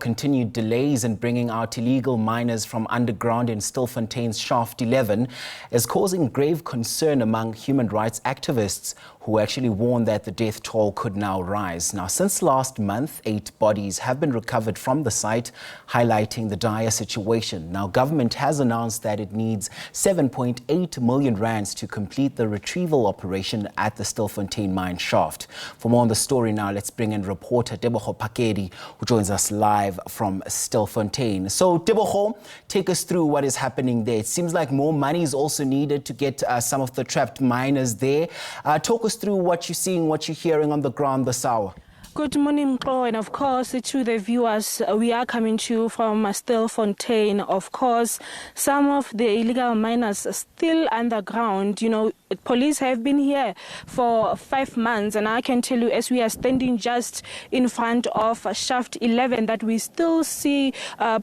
continued delays in bringing out illegal miners from underground in Stilfontein's Shaft 11 is causing grave concern among human rights activists who actually warn that the death toll could now rise. Now, since last month, 8 bodies have been recovered from the site, highlighting the dire situation. Now, government has announced that it needs 7.8 million rands to complete the retrieval operation at the Stilfontein Mine shaft. For more on the story now, let's bring in reporter Tebogo Phakedi, who joins us live from Stilfontein. So, Tebogo, take us through what is happening there. It seems like more money is also needed to get some of the trapped miners there. Talk us through what you're seeing, what you're hearing on the ground this hour. Good morning, Mklo, and of course to the viewers. We are coming to you from Stilfontein. Of course, some of the illegal miners are still underground. You know, police have been here for 5 months, and I can tell you, as we are standing just in front of Shaft 11, that we still see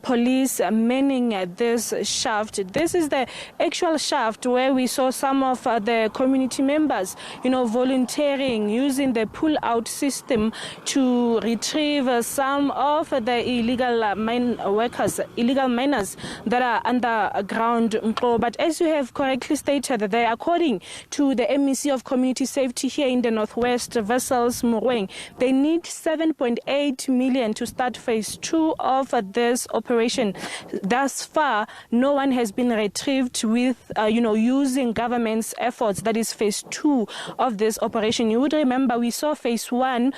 police manning this shaft. This is the actual shaft where we saw some of the community members, you know, volunteering, using the pull-out system to retrieve some of the illegal mine workers, illegal miners that are underground. But as you have correctly stated, there, according to the MEC of Community Safety here in the Northwest, Vessels Murweng, they need 7.8 million to start phase 2 of this operation. Thus far, no one has been retrieved with, using government's efforts. That is phase 2 of this operation. You would remember we saw phase 1,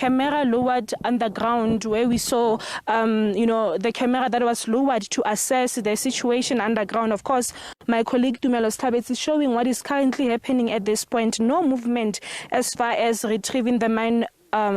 camera lowered underground, where we saw, the camera that was lowered to assess the situation underground. Of course, my colleague Tumelo Stabets is showing what is currently happening at this point. No movement as far as retrieving the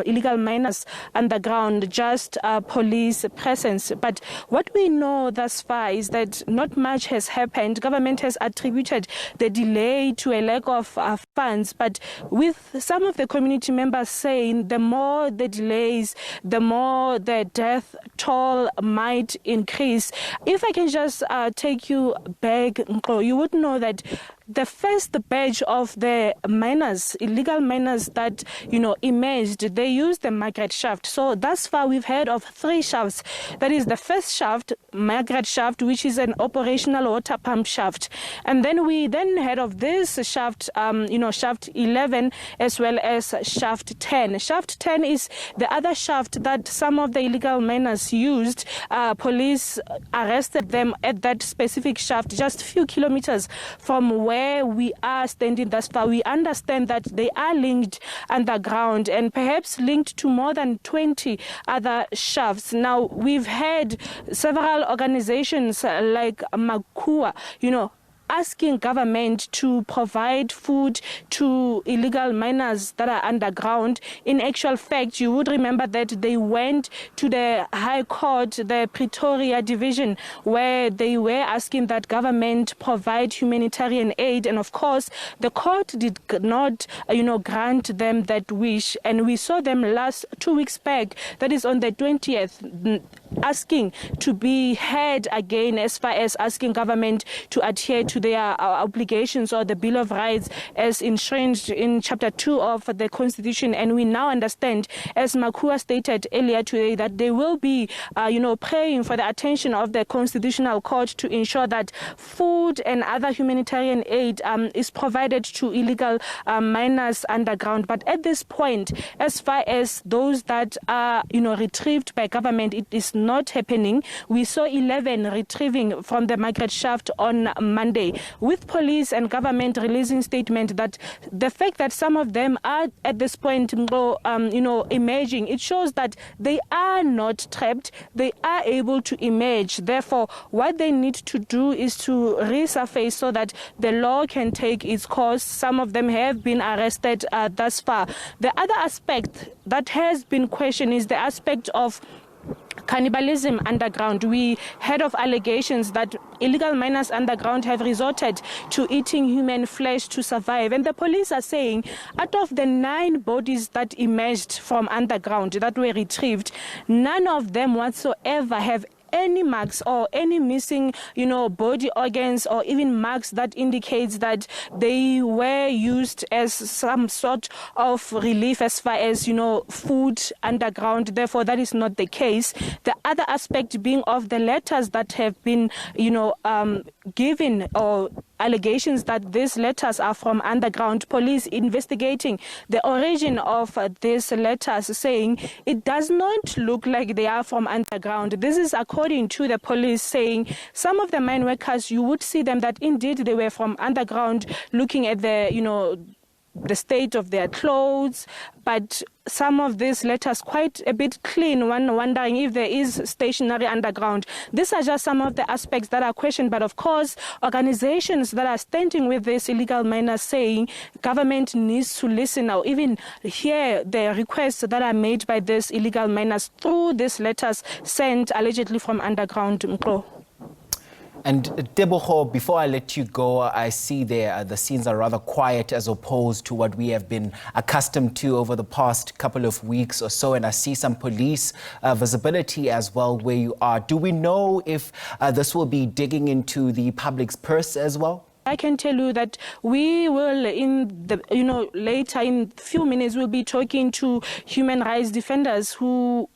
illegal miners underground, just police presence. But what we know thus far is that not much has happened. Government has attributed the delay to a lack of funds, but with some of the community members saying the more the delays, the more the death toll might increase. If I can just take you back, you would know that the first batch of the miners, illegal miners that, emerged, they used the Margaret shaft. So thus far, we've heard of 3 shafts. That is the first shaft, Margaret shaft, which is an operational water pump shaft. And then we heard of this shaft, shaft 11, as well as shaft 10. Shaft 10 is the other shaft that some of the illegal miners used. Police arrested them at that specific shaft, just a few kilometers from where we are standing thus far. We understand that they are linked underground and perhaps linked to more than 20 other shafts. Now, we've had several organizations like Makua, asking government to provide food to illegal miners that are underground. In actual fact, you would remember that they went to the High Court, the Pretoria division, where they were asking that government provide humanitarian aid. And of course, the court did not, grant them that wish. And we saw them 2 weeks back, that is on the 20th, asking to be heard again as far as asking government to adhere to their obligations or the Bill of Rights as enshrined in Chapter 2 of the Constitution. And we now understand, as Makua stated earlier today, that they will be, praying for the attention of the Constitutional Court to ensure that food and other humanitarian aid is provided to illegal miners underground. But at this point, as far as those that are, retrieved by government, it is not happening. We saw 11 retrieving from the Margaret shaft on Monday, with police and government releasing statement that the fact that some of them are at this point, emerging, it shows that they are not trapped. They are able to emerge. Therefore, what they need to do is to resurface so that the law can take its course. Some of them have been arrested thus far. The other aspect that has been questioned is the aspect of cannibalism underground. We heard of allegations that illegal miners underground have resorted to eating human flesh to survive. And the police are saying out of the 9 bodies that emerged from underground that were retrieved, none of them whatsoever have any marks or any missing, body organs or even marks that indicates that they were used as some sort of relief as far as, food underground. Therefore, that is not the case. The other aspect being of the letters that have been, given, or allegations that these letters are from underground. Police investigating the origin of these letters, saying it does not look like they are from underground. This is according to the police, saying some of the mine workers, you would see them that indeed they were from underground, looking at the state of their clothes, but some of these letters quite a bit clean, one wondering if there is stationary underground. These are just some of the aspects that are questioned, but of course, organizations that are standing with these illegal miners saying government needs to listen or even hear the requests that are made by these illegal miners through these letters sent allegedly from underground. And Tebogo, before I let you go, I see there the scenes are rather quiet as opposed to what we have been accustomed to over the past couple of weeks or so. And I see some police visibility as well where you are. Do we know if this will be digging into the public's purse as well? I can tell you that we will, later in a few minutes, we'll be talking to human rights defenders who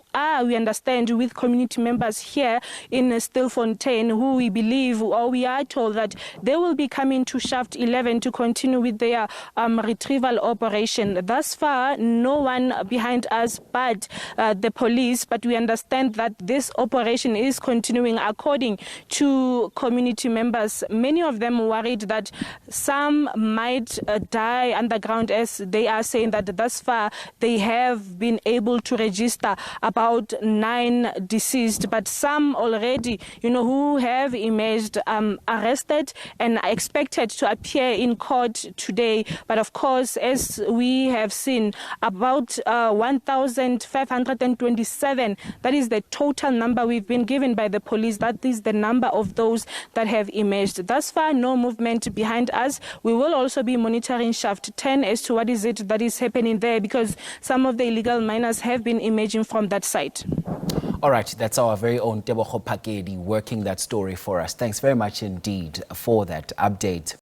we understand, with community members here in Stilfontein, who we believe, or we are told that they will be coming to Shaft 11 to continue with their retrieval operation. Thus far, no one behind us but the police, but we understand that this operation is continuing according to community members. Many of them worried that some might die underground, as they are saying that thus far they have been able to register about 9 deceased, but some already, who have emerged arrested and are expected to appear in court today. But of course, as we have seen, about 1,527, that is the total number we've been given by the police. That is the number of those that have emerged. Thus far, no movement behind us. We will also be monitoring Shaft 10 as to what is it that is happening there, because some of the illegal miners have been emerging from that site. All right, that's our very own Tebogo Phakedi working that story for us. Thanks very much indeed for that update.